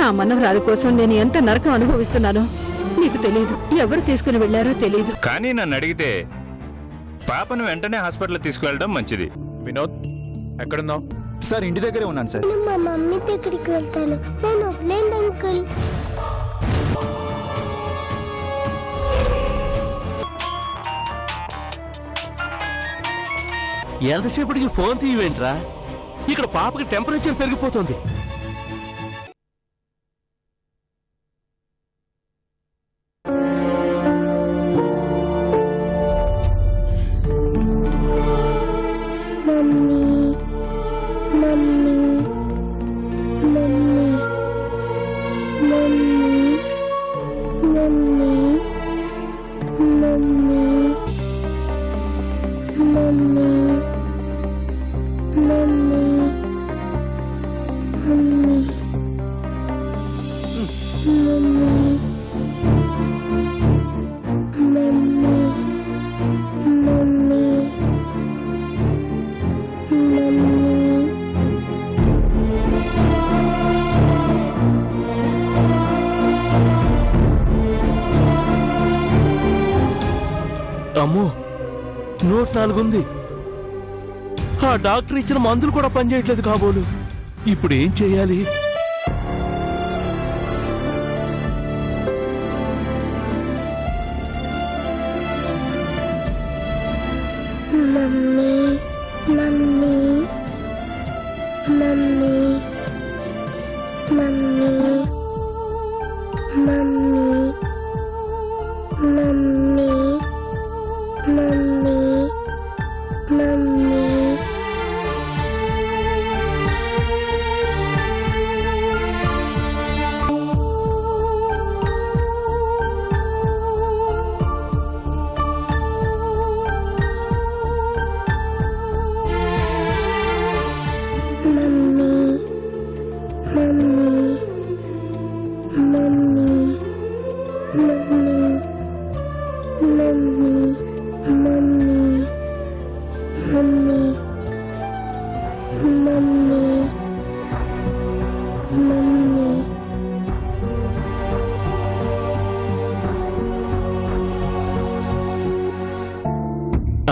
నా మనవరాలి కోసం నేను ఎంత నరకం అనుభవిస్తున్నానో నీకు తెలియదు. ఎవరు తీసుకుని వెళ్లారో తెలియదు. కానీ నన్ను అడిగితే పాపను వెంటనే హాస్పిటల్ తీసుకువెళ్ళడం మంచిది. వినోద్, ఎక్కడున్నావు? సార్ ఇంటి దగ్గరే ఉన్నాను సార్. నేను మా మమ్మీ దగ్గరికి వెళ్తాను. నేను వదిలేండి అంకుల్. ఎంతసేపటికి ఫోన్ తీయవేంట్రా? ఇక్కడ పాపకి టెంపరేచర్ పెరిగిపోతుంది. Mummy mummy mummy mummy mummy mummy mummy mummy mummy అమ్మో, 104 ఉంది. ఆ డాక్టర్ ఇచ్చిన మందులు కూడా పనిచేయట్లేదు కాబోలు. ఇప్పుడు ఏం చేయాలి? Mummy mummy mummy mummy mummy mummy mummy mummy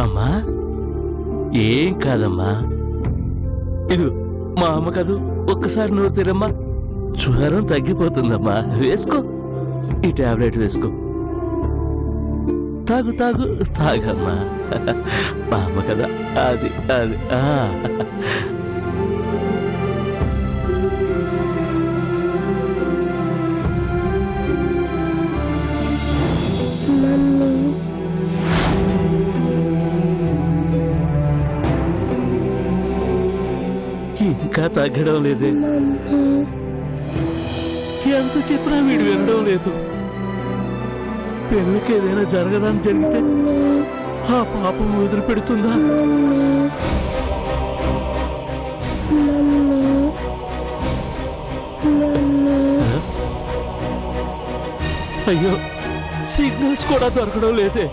అమ్మా, ఏం కాదమ్మా. ఇది మా అమ్మ కాదు. ఒక్కసారి నోరు తెరమ్మా, జ్వరం తగ్గిపోతుందమ్మా. వేసుకో, ఈ టాబ్లెట్ వేసుకో. తాగు తాగు తాగమ్మా. మా అమ్మ కదా. అది అది ఇంకా తగ్గడం లేదే. ఎంత చెప్పినా వీడు వినడం లేదు. పిల్లకి ఏదైనా జరగదని జరిగితే ఆ పాపం వదిలిపెడుతుందా? అయ్యో, సిగ్నల్స్ కూడా దొరకడం లేదే.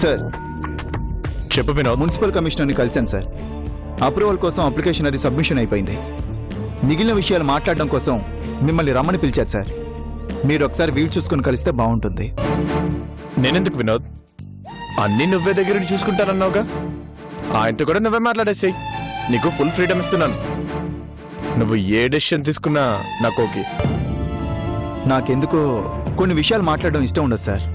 సార్ చెప్పు వినోద్. మున్సిపల్ కమిషనర్ని కలిశాను సార్. అప్రూవల్ కోసం అప్లికేషన్ అది సబ్మిషన్ అయిపోయింది. మిగిలిన విషయాలు మాట్లాడడం కోసం మిమ్మల్ని రమ్మని పిలిచారు సార్. మీరు ఒకసారి వీలు చూసుకొని కలిస్తే బాగుంటుంది. నేనెందుకు వినోద్? అన్నీ నువ్వే దగ్గర నుండి చూసుకుంటానన్నావుగా. ఆయనతో కూడా నువ్వే మాట్లాడేసాయి. నీకు ఫుల్ ఫ్రీడమ్ ఇస్తున్నాను. నువ్వు ఏ డెసిషన్ తీసుకున్నా నాకు ఓకే. నాకెందుకో కొన్ని విషయాలు మాట్లాడడం ఇష్టం ఉండదు సార్.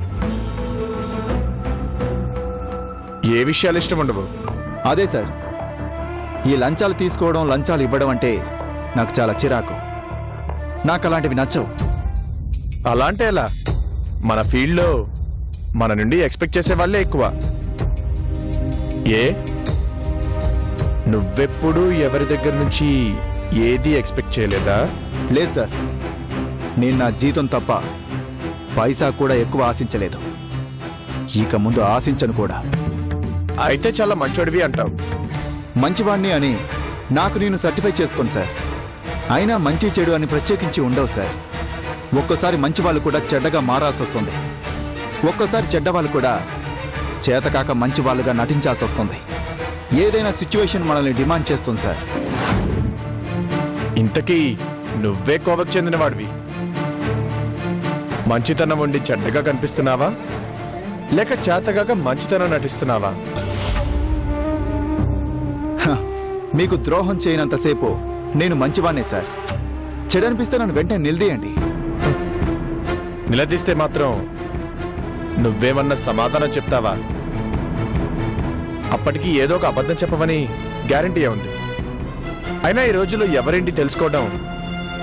ఏ విషయాలు ఇష్టం ఉండవు? అదే సార్, ఈ లంచాలు తీసుకోవడం, లంచాలు ఇవ్వడం అంటే నాకు చాలా చిరాకు. నాకు అలాంటివి నచ్చవు. అలా అంటే ఎలా? మన ఫీల్డ్లో మన నుండి ఎక్స్పెక్ట్ చేసే వాళ్ళే ఎక్కువ. ఏ నువ్వెప్పుడు ఎవరి దగ్గర నుంచి ఏది ఎక్స్పెక్ట్ చేయలేదా? లేదు సార్, నేను నా జీతం తప్ప పైసా కూడా ఎక్కువ ఆశించలేదు. ఇక ముందు ఆశించను కూడా. అయితే చాలా మంచోడివి అంటావు. మంచివాణ్ణి అని నాకు నేను సర్టిఫై చేసుకోను సార్. అయినా మంచి చెడు అని ప్రత్యేకించి ఉండవు సార్. ఒక్కోసారి మంచి వాళ్ళు కూడా చెడ్డగా మారాల్సి వస్తుంది. ఒక్కోసారి చెడ్డవాళ్ళు కూడా చేతకాక మంచి వాళ్ళుగా నటించాల్సి వస్తుంది. ఏదైనా సిచ్యువేషన్ మనల్ని డిమాండ్ చేస్తుంది సార్. ఇంతకీ నువ్వే కోవకు చెందినవాడివి. మంచితనం ఉండి చెడ్డగా కనిపిస్తున్నావా, లేక చేతగాక మంచితనం నటిస్తున్నావా? హ, మీకు ద్రోహం చేయనంతసేపు నేను మంచివాణ్ణే సార్. చెడనిపిస్తే నన్ను వెంటనే నిలదీయండి. నిలదీస్తే మాత్రం నువ్వేమన్నా సమాధానం చెప్తావా? అప్పటికి ఏదో ఒక అబద్ధం చెప్పవని గ్యారంటీ ఉంది. అయినా ఈ రోజుల్లో ఎవరేంటి తెలుసుకోవడం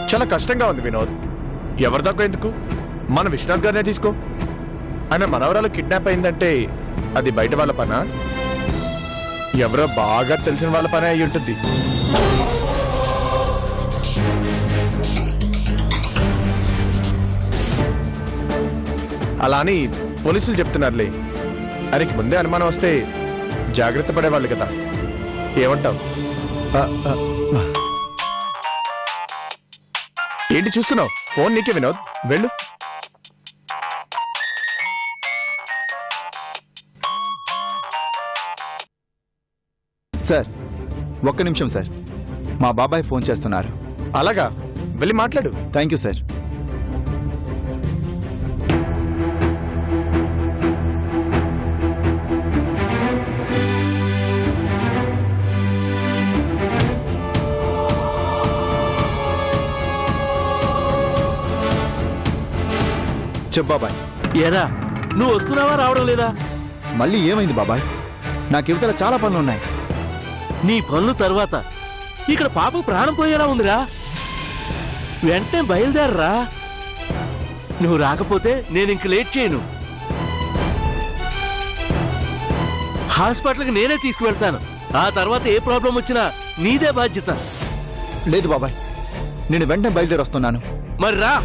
చాలా కష్టంగా ఉంది వినోద్. ఎవరిదాకా ఎందుకు, మన విశ్వనాథ్ గారినే తీసుకో. ఆయన మనవరాలు కిడ్నాప్ అయిందంటే అది బయట వాళ్ళ పనా, ఎవరో బాగా తెలిసిన వాళ్ళ పనే అయి ఉంటుంది. అలా అని పోలీసులు చెప్తున్నారులే. ఆయనకి ముందే అనుమానం వస్తే జాగ్రత్త పడేవాళ్ళు కదా. ఏమంటావు? ఆ, ఆ, ఏంటి చూస్తున్నావు? ఫోన్ నీకే వినోద్, వెళ్ళు. సార్ ఒక్క నిమిషం సార్, మా బాబాయ్ ఫోన్ చేస్తున్నారు. అలాగా, వెళ్ళి మాట్లాడు. Thank you sir. చెప్పు బాబాయ్. ఏరా, నువ్వు వస్తున్నావా రావడం లేదా? మళ్ళీ ఏమైంది బాబాయ్? నాకు యువతల చాలా పనులు ఉన్నాయి. నీ పనులు తర్వాత ఇక్కడ పాపకు ప్రాణం పోయేలా ఉందిరా. వెంటనే బయలుదేరరా. నువ్వు రాకపోతే నేను ఇంక లేట్ చేయను. హాస్పిటల్కి నేనే తీసుకువెళ్తాను. ఆ తర్వాత ఏ ప్రాబ్లం వచ్చినా నీదే బాధ్యత. లేదు బాబాయ్, నేను వెంటనే బయలుదేరి వస్తున్నాను. మరి రా.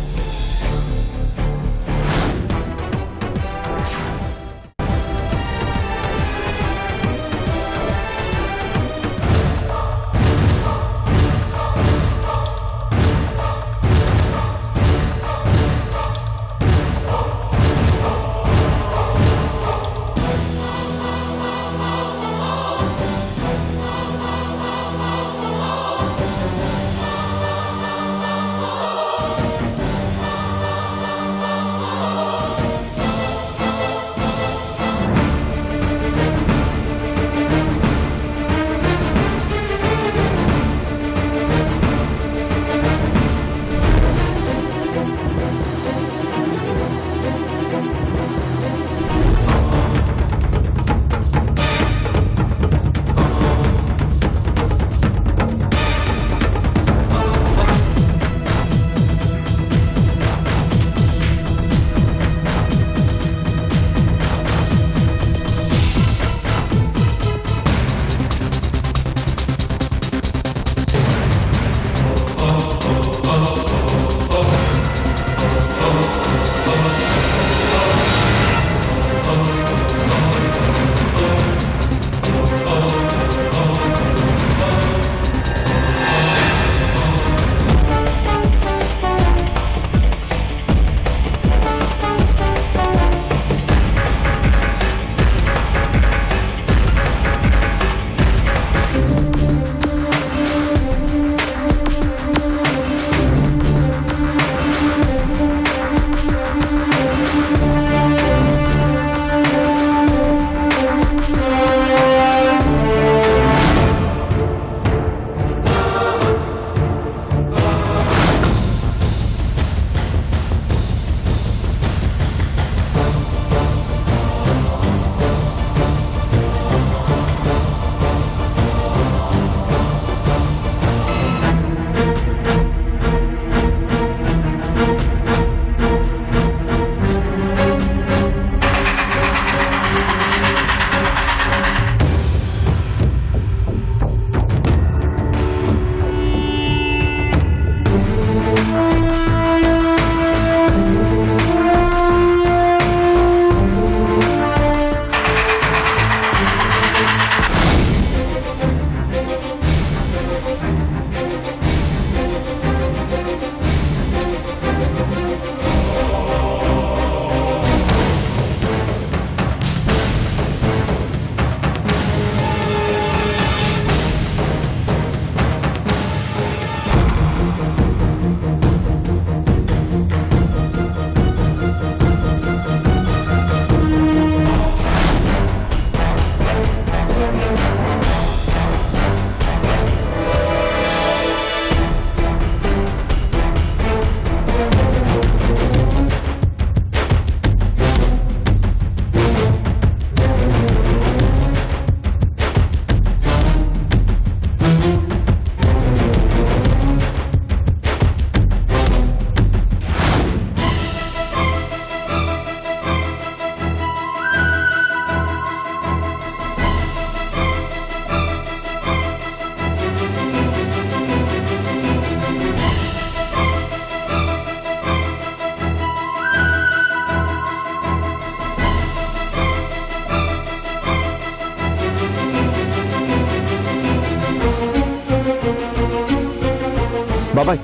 బాబాయ్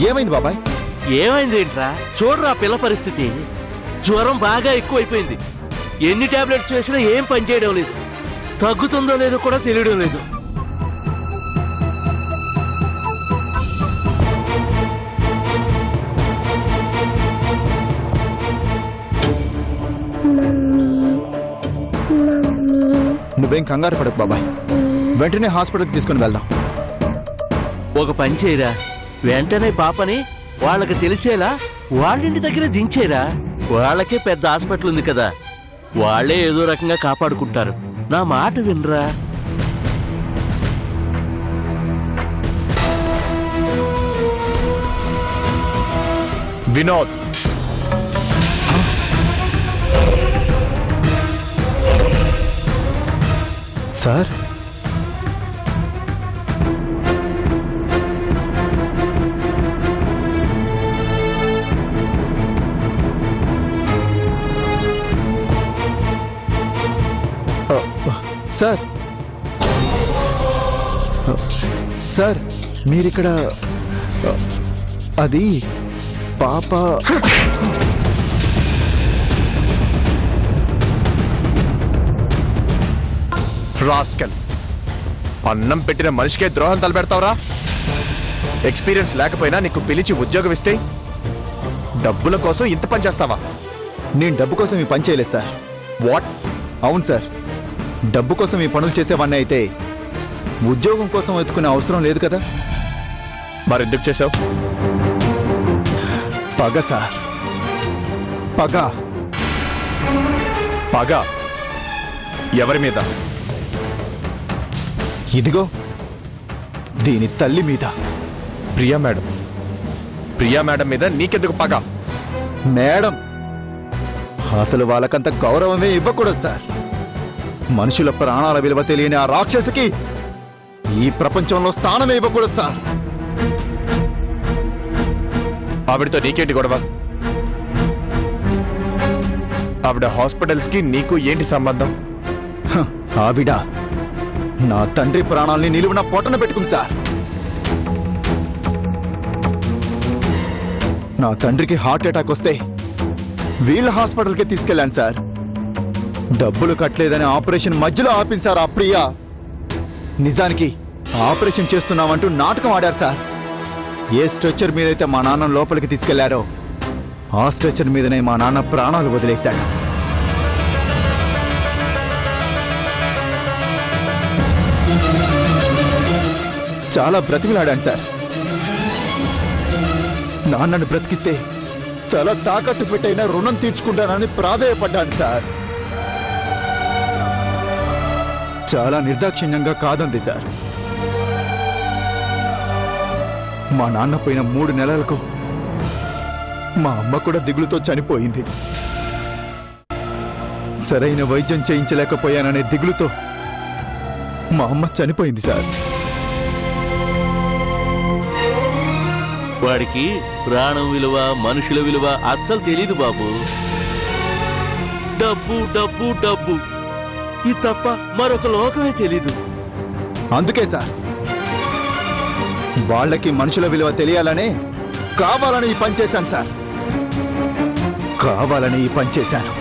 ఏమైంది బాబాయ్? ఏమైంది ఏంట్రా? చూడరా పిల్ల పరిస్థితి. జ్వరం బాగా ఎక్కువైపోయింది. ఎన్ని టాబ్లెట్స్ వేసినా ఏం పనిచేయడం లేదు. తగ్గుతుందో లేదో కూడా తెలియడం లేదు. మమ్మీ మమ్మీ నువ్వేం కంగారు పడకు బాబాయ్, వెంటనే హాస్పిటల్కి తీసుకుని వెళ్దాం. ఒక పని చేయరా, వెంటనే పాపని వాళ్ళకి తెలిసేలా వాళ్ళింటి దగ్గర దించేరా. వాళ్ళకే పెద్ద హాస్పిటల్ ఉంది కదా, వాళ్ళే ఏదో రకంగా కాపాడుకుంటారు. నా మాట వినరా. వినోద్, సార్ సార్ సార్ మీరిక్కడ అది పాప రాస్కల్, అన్నం పెట్టిన మనిషికే ద్రోహం తలపెడతావురా? ఎక్స్పీరియన్స్ లేకపోయినా నీకు పిలిచి ఉద్యోగం ఇస్తే డబ్బుల కోసం ఇంత పని చేస్తావా? నేను డబ్బు కోసం ఈ పని చేయలేదు సార్. వాట్? అవును సార్, డబ్బు కోసం ఈ పనులు చేసేవాడిని అయితే ఉద్యోగం కోసం వెతుకునే అవసరం లేదు కదా. మరెందుకు చేసావు? పగ సార్, పగ. పగ ఎవరి మీద? ఇదిగో దీని తల్లి మీద. ప్రియా మేడం. ప్రియా మేడం మీద నీకెందుకు పగ? మేడం అసలు వాళ్ళకంత గౌరవమే ఇవ్వకూడదు సార్. మనుషుల ప్రాణాల విలువ తెలియని ఆ రాక్షసికి ఈ ప్రపంచంలో స్థానమే ఇవ్వకూడదు సార్. ఆవిడతో నీకేంటి గొడవ? ఆవిడ హాస్పిటల్స్ కి నీకు ఏంటి సంబంధం? హ, ఆవిడ నా తండ్రి ప్రాణాల్ని నిలువున పొట్టన పెట్టుకుంది సార్. నా తండ్రికి హార్ట్ అటాక్ వస్తే వీళ్ళ హాస్పిటల్కి తీసుకెళ్ళాను సార్. డబ్బులు కట్టలేదని ఆపరేషన్ మధ్యలో ఆపింది సార్ ఆ ప్రియా. నిజానికి ఆపరేషన్ చేస్తున్నామంటూ నాటకం ఆడారు సార్. ఏ స్ట్రెచర్ మీదైతే మా నాన్న లోపలికి తీసుకెళ్లారో ఆ స్ట్రెచర్ మీదనే మా నాన్న ప్రాణాలు వదిలేశాడు. చాలా బ్రతిమిలాడాను సార్. నాన్నను బ్రతికిస్తే తల తాకట్టు పెట్టైనా రుణం తీర్చుకుంటానని ప్రాధేయపడ్డాను సార్. చాలా నిర్దాక్షిణ్యంగా కాదంది సార్. మా నాన్న పోయిన 3 నెలలకు మా అమ్మ కూడా దిగులుతో చనిపోయింది. సరైన వైద్యం చేయించలేకపోయాననే దిగులుతో మా అమ్మ చనిపోయింది సార్. వాడికి ప్రాణం విలువ, మనుషుల విలువ అస్సలు తెలీదు బాబు. డబ్బు డబ్బు డబ్బు, ఇది తప్ప మరొక లోకమే తెలీదు. అందుకే సార్ వాళ్ళకి మనుషుల విలువ తెలియాలనే కావాలని ఈ పని చేశాను సార్. కావాలని ఈ పని చేశాను.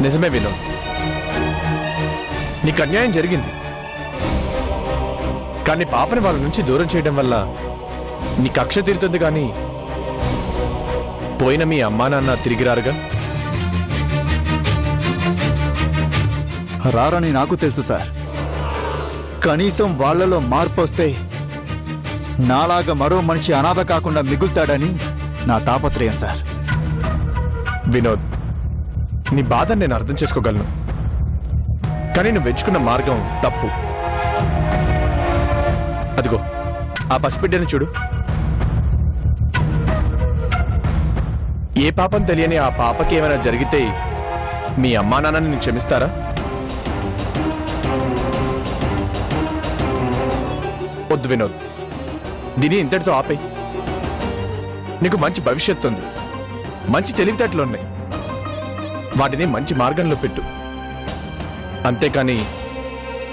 నిజమే వినోద్, నీకు అన్యాయం జరిగింది. కానీ పాపని వాళ్ళ నుంచి దూరం చేయడం వల్ల నీ కక్ష తీరుతుంది. కానీ పోయిన మీ అమ్మా నాన్న తిరిగి రారుగా? రారని నాకు తెలుసు సార్. కనీసం వాళ్లలో మార్పు వస్తే నాలాగా మరో మనిషి అనాథ కాకుండా మిగులుతాడని నా తాపత్రయం సార్. వినోద్, నీ బాధను నేను అర్థం చేసుకోగలను. కానీ నువ్వు ఎంచుకున్న మార్గం తప్పు. అదిగో ఆ పసిబిడ్డని చూడు. ఏ పాపం తెలియని ఆ పాపకి ఏమైనా జరిగితే మీ అమ్మా నాన్నని నేను క్షమిస్తారా? వద్దు వినోద్, దీని ఇంతటితో ఆపే. నీకు మంచి భవిష్యత్తు ఉంది, మంచి తెలివితేటలు ఉన్నాయి. వాటిని మంచి మార్గంలో పెట్టు. అంతేకాని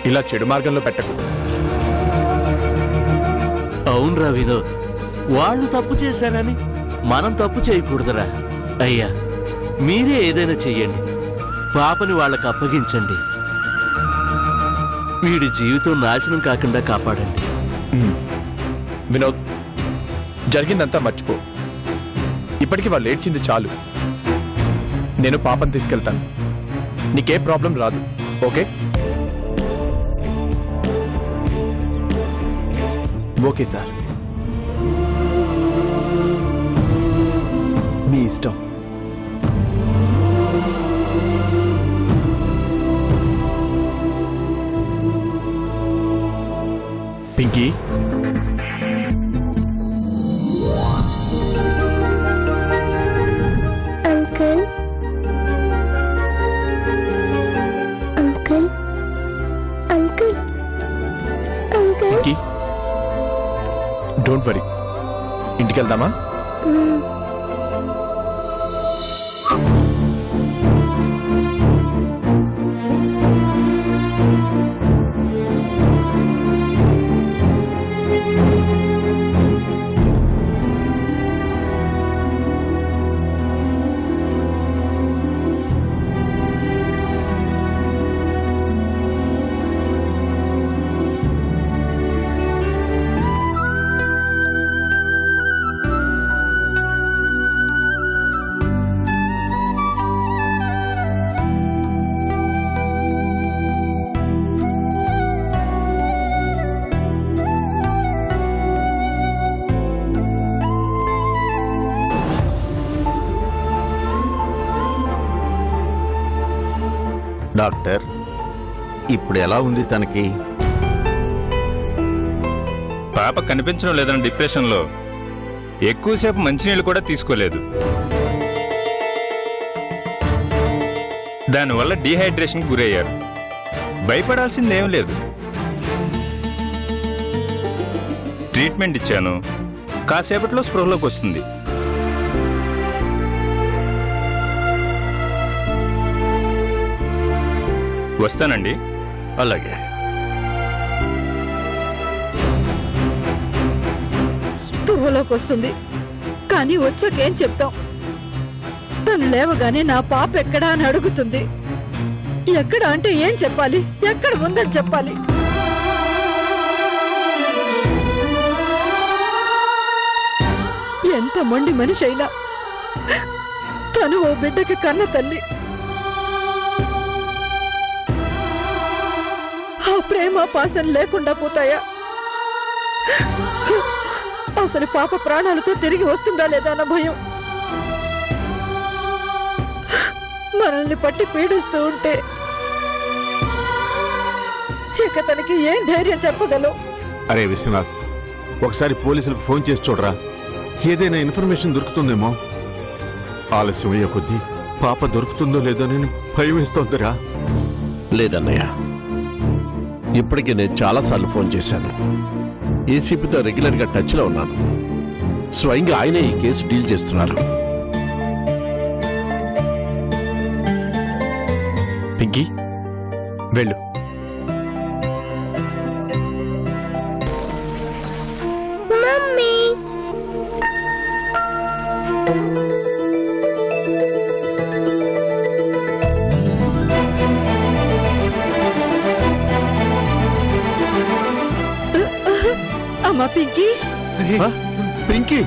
ఇలా చెడు మార్గంలో పెట్టకు. అవునరా వినోద్, వాళ్ళు తప్పు చేశారని మనం తప్పు చేయకూడదురా. అయ్యా, మీరే ఏదైనా చెయ్యండి, పాపని వాళ్ళకి అప్పగించండి, వీడి జీవితం నాశనం కాకుండా కాపాడండి. వినోద్, జరిగిందంతా మర్చిపో. ఇప్పటికి వాళ్ళు ఏడ్చింది చాలు. నేను పాపని తీసుకెళ్తాను, నీకే ప్రాబ్లం రాదు. ఓకే? ఓకే సార్, మీ ఇష్టం. Pinky, uncle uncle uncle uncle Pinky, don't worry. ఇంటికి వెళ్దామా? డాక్టర్, ఇప్పుడు ఎలా ఉంది తనకి? పాప కనిపించడం లేదని డిప్రెషన్లో ఎక్కువసేపు మంచినీళ్ళు కూడా తీసుకోలేదు. దానివల్ల డీహైడ్రేషన్కి గురయ్యారు. భయపడాల్సిందేం లేదు. ట్రీట్మెంట్ ఇచ్చాను, కాసేపట్లో స్పృహలోకి వస్తుంది. వస్తానండి. అలాగే. స్పృహలోకి వస్తుంది, కానీ వచ్చాకేం చెప్తాం? తను లేవగానే నా పాప ఎక్కడా అని అడుగుతుంది. ఎక్కడ అంటే ఏం చెప్పాలి? ఎక్కడ ఉందని చెప్పాలి? ఎంత మొండి మనిషి అయినా తను ఓ బిడ్డకి కన్న తల్లి. ఆ ప్రేమ పాసం లేకుండా పోతాయా? అసలు పాప ప్రాణాలతో తిరిగి వస్తుందా లేదా అన్న భయం మనల్ని పట్టి పీడిస్తూ ఉంటే ఇక తనకి ఏం ధైర్యం చెప్పగలవు? అరే విశ్వనాథ్, ఒకసారి పోలీసులకు ఫోన్ చేసి చూడరా, ఏదైనా ఇన్ఫర్మేషన్ దొరుకుతుందేమో. ఆలస్యం అయ్యే కొద్దీ పాప దొరుకుతుందో లేదో నేను భయం వేస్తోందిరా. లేదన్నయ్య, ఇప్పటికే నేను చాలాసార్లు ఫోన్ చేశాను. ఏసీపీతో రెగ్యులర్గా టచ్లో ఉన్నాను. స్వయంగా ఆయనే ఈ కేసు డీల్ చేస్తున్నారు. పింకీ, వెళ్ళు. మమ్మీ అమ్మా పింకీ, పింకీ,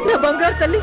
నా బంగారు తల్లి.